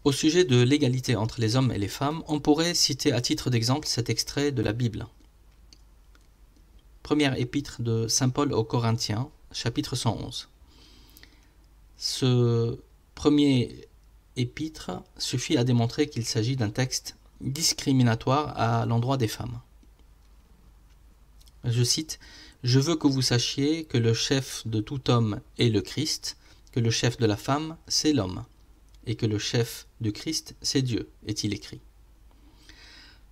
Au sujet de l'égalité entre les hommes et les femmes, on pourrait citer à titre d'exemple cet extrait de la Bible. Première épître de saint Paul aux Corinthiens, chapitre 111. Ce premier épître suffit à démontrer qu'il s'agit d'un texte discriminatoire à l'endroit des femmes. Je cite: « Je veux que vous sachiez que le chef de tout homme est le Christ, que le chef de la femme, c'est l'homme, et que le chef du Christ, c'est Dieu, est-il écrit.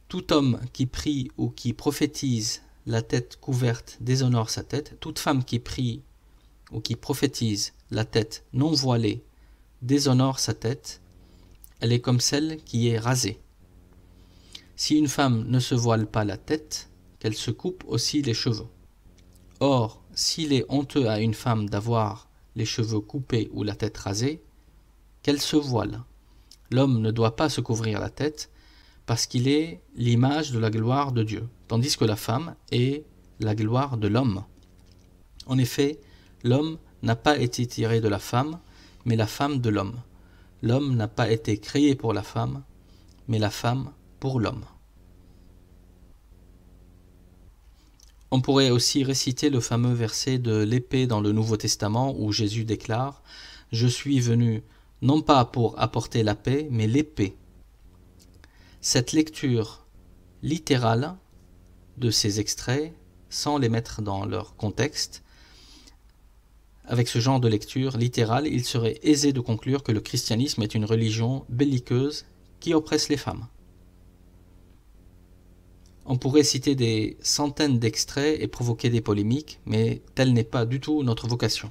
Tout homme qui prie ou qui prophétise la tête couverte déshonore sa tête, toute femme qui prie ou qui prophétise la tête non voilée déshonore sa tête, elle est comme celle qui est rasée. Si une femme ne se voile pas la tête, qu'elle se coupe aussi les cheveux. Or, s'il est honteux à une femme d'avoir les cheveux coupés ou la tête rasée, qu'elle se voile. L'homme ne doit pas se couvrir la tête parce qu'il est l'image de la gloire de Dieu, tandis que la femme est la gloire de l'homme. En effet, l'homme n'a pas été tiré de la femme, mais la femme de l'homme. L'homme n'a pas été créé pour la femme, mais la femme pour l'homme. On pourrait aussi réciter le fameux verset de l'épée dans le Nouveau Testament où Jésus déclare « Je suis venu non pas pour apporter la paix, mais l'épée ». Cette lecture littérale de ces extraits, sans les mettre dans leur contexte, avec ce genre de lecture littérale, il serait aisé de conclure que le christianisme est une religion belliqueuse qui oppresse les femmes. On pourrait citer des centaines d'extraits et provoquer des polémiques, mais telle n'est pas du tout notre vocation.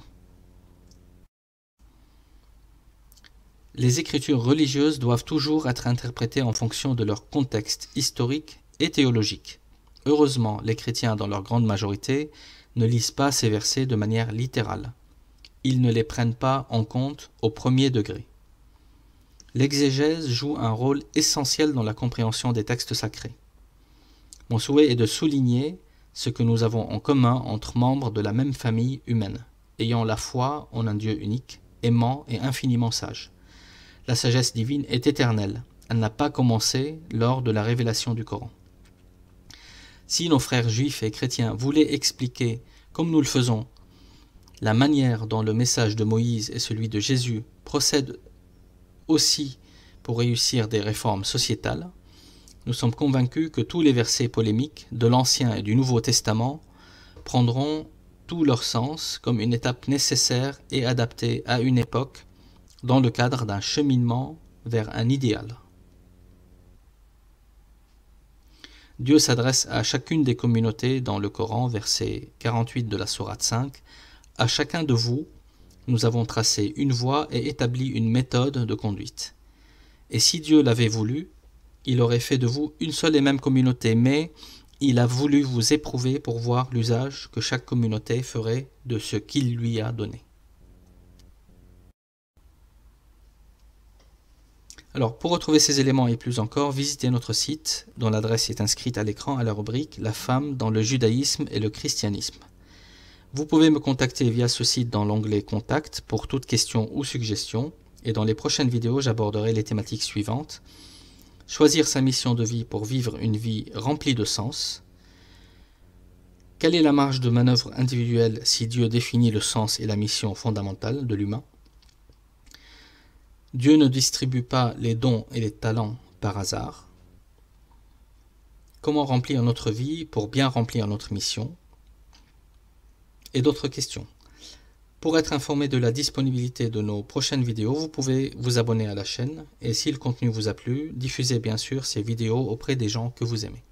Les écritures religieuses doivent toujours être interprétées en fonction de leur contexte historique et théologique. Heureusement, les chrétiens, dans leur grande majorité, ne lisent pas ces versets de manière littérale. Ils ne les prennent pas en compte au premier degré. L'exégèse joue un rôle essentiel dans la compréhension des textes sacrés. Mon souhait est de souligner ce que nous avons en commun entre membres de la même famille humaine, ayant la foi en un Dieu unique, aimant et infiniment sage. La sagesse divine est éternelle, elle n'a pas commencé lors de la révélation du Coran. Si nos frères juifs et chrétiens voulaient expliquer, comme nous le faisons, la manière dont le message de Moïse et celui de Jésus procèdent aussi pour réussir des réformes sociétales, nous sommes convaincus que tous les versets polémiques de l'Ancien et du Nouveau Testament prendront tout leur sens comme une étape nécessaire et adaptée à une époque dans le cadre d'un cheminement vers un idéal. Dieu s'adresse à chacune des communautés dans le Coran, verset 48 de la sourate 5. « À chacun de vous, nous avons tracé une voie et établi une méthode de conduite. Et si Dieu l'avait voulu, il aurait fait de vous une seule et même communauté, mais il a voulu vous éprouver pour voir l'usage que chaque communauté ferait de ce qu'il lui a donné. » Alors, pour retrouver ces éléments et plus encore, visitez notre site, dont l'adresse est inscrite à l'écran à la rubrique « La femme dans le judaïsme et le christianisme ». Vous pouvez me contacter via ce site dans l'onglet « Contact » pour toute question ou suggestion, et dans les prochaines vidéos, j'aborderai les thématiques suivantes. Choisir sa mission de vie pour vivre une vie remplie de sens. Quelle est la marge de manœuvre individuelle si Dieu définit le sens et la mission fondamentale de l'humain? Dieu ne distribue pas les dons et les talents par hasard. Comment remplir notre vie pour bien remplir notre mission? Et d'autres questions. Pour être informé de la disponibilité de nos prochaines vidéos, vous pouvez vous abonner à la chaîne et si le contenu vous a plu, diffusez bien sûr ces vidéos auprès des gens que vous aimez.